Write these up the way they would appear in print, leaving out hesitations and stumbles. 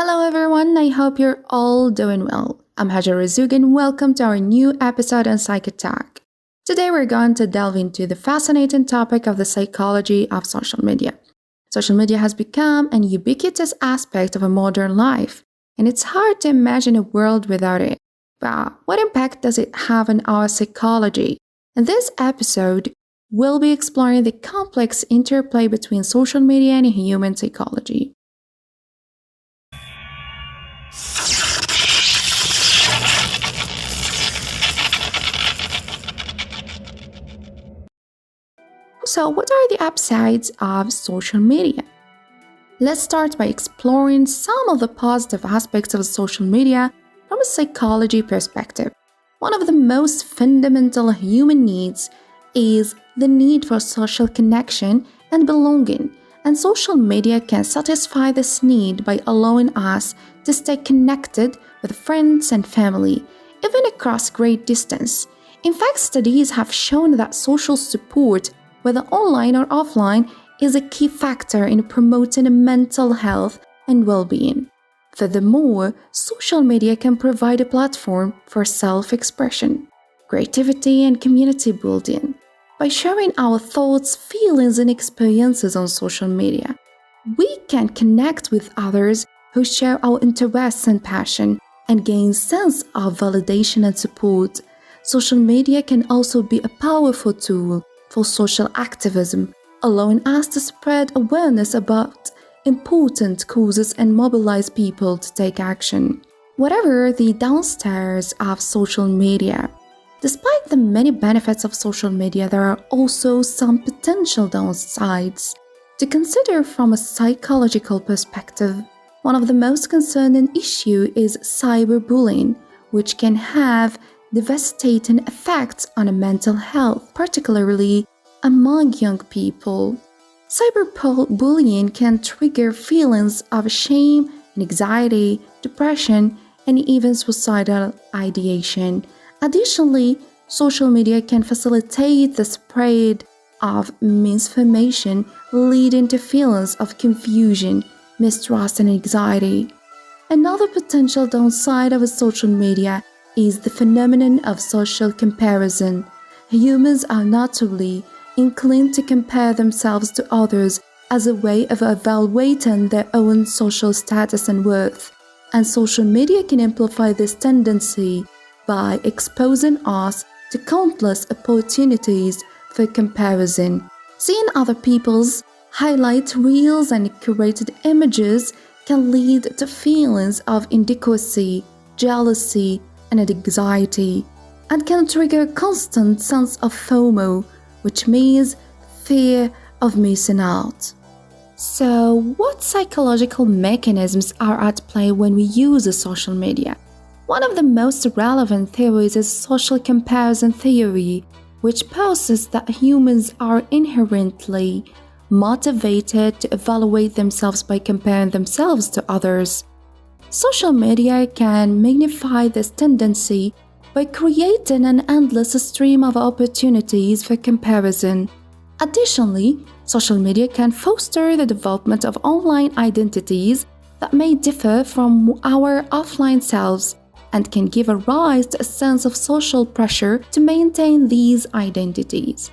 Hello everyone, I hope you're all doing well. I'm Hajar Razug and welcome to our new episode on Psych-Attack. Today we're going to delve into the fascinating topic of the psychology of social media. Social media has become an ubiquitous aspect of a modern life, and it's hard to imagine a world without it. But what impact does it have on our psychology? In this episode, we'll be exploring the complex interplay between social media and human psychology. So, what are the upsides of social media? Let's start by exploring some of the positive aspects of social media from a psychology perspective. One of the most fundamental human needs is the need for social connection and belonging, and social media can satisfy this need by allowing us to stay connected with friends and family, even across great distance. In fact, studies have shown that social support, whether online or offline, is a key factor in promoting mental health and well-being. Furthermore, social media can provide a platform for self-expression, creativity, and community building. By sharing our thoughts, feelings, and experiences on social media, we can connect with others who share our interests and passion and gain a sense of validation and support. Social media can also be a powerful tool for social activism, allowing us to spread awareness about important causes and mobilize people to take action. Whatever the downsides of social media, despite the many benefits of social media, there are also some potential downsides. To consider from a psychological perspective, one of the most concerning issues is cyberbullying, which can have devastating effects on mental health, particularly among young people. Cyberbullying can trigger feelings of shame, anxiety, depression, and even suicidal ideation. Additionally, social media can facilitate the spread of misinformation, leading to feelings of confusion, mistrust, and anxiety. Another potential downside of social media is the phenomenon of social comparison. Humans are naturally inclined to compare themselves to others as a way of evaluating their own social status and worth, and social media can amplify this tendency by exposing us to countless opportunities for comparison. Seeing other people's highlight reels and curated images can lead to feelings of inadequacy, jealousy, and anxiety, and can trigger a constant sense of FOMO, which means fear of missing out. So, what psychological mechanisms are at play when we use social media? One of the most relevant theories is social comparison theory, which poses that humans are inherently motivated to evaluate themselves by comparing themselves to others. Social media can magnify this tendency by creating an endless stream of opportunities for comparison. Additionally, social media can foster the development of online identities that may differ from our offline selves and can give a rise to a sense of social pressure to maintain these identities.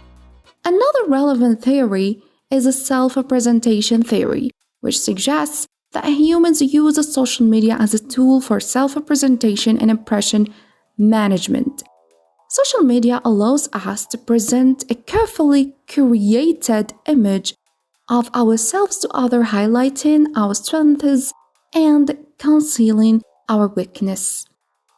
Another relevant theory is a self-representation theory, which suggests that humans use social media as a tool for self-representation and impression management. Social media allows us to present a carefully curated image of ourselves to others, highlighting our strengths and concealing our weakness.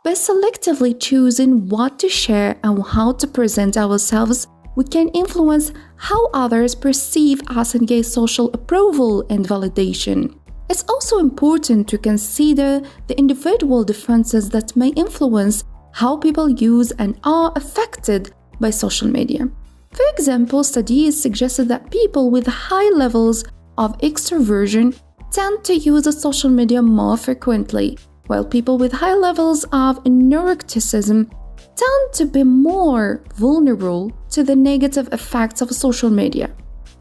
By selectively choosing what to share and how to present ourselves, we can influence how others perceive us and gain social approval and validation. It's also important to consider the individual differences that may influence how people use and are affected by social media. For example, studies suggested that people with high levels of extroversion tend to use social media more frequently, while people with high levels of neuroticism tend to be more vulnerable to the negative effects of social media.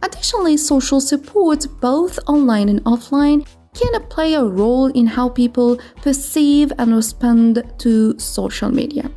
Additionally, social support, both online and offline, can play a role in how people perceive and respond to social media.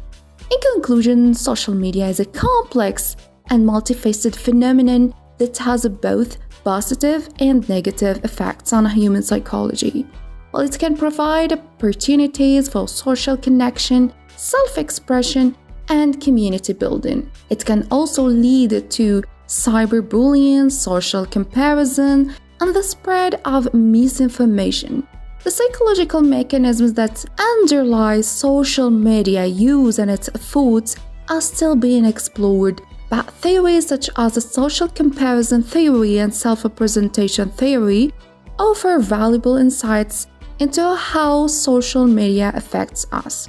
In conclusion, social media is a complex and multifaceted phenomenon that has both positive and negative effects on human psychology. While it can provide opportunities for social connection, self-expression, and community building, it can also lead to cyberbullying, social comparison, and the spread of misinformation. The psychological mechanisms that underlie social media use and its thoughts are still being explored, but theories such as the social comparison theory and self-representation theory offer valuable insights into how social media affects us.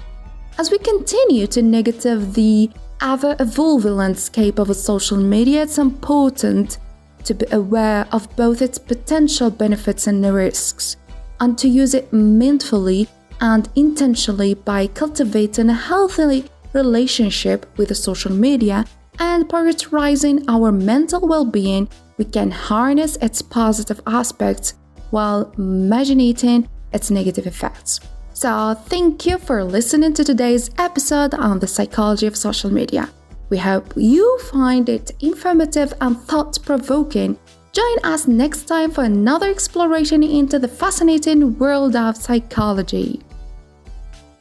As we continue to navigate the ever-evolving landscape of social media, it's important to be aware of both its potential benefits and risks, and to use it mindfully and intentionally. By cultivating a healthy relationship with the social media and prioritizing our mental well-being, we can harness its positive aspects while mitigating its negative effects. So thank you for listening to today's episode on the psychology of social media. We hope you find it informative and thought-provoking. Join us next time for another exploration into the fascinating world of psychology.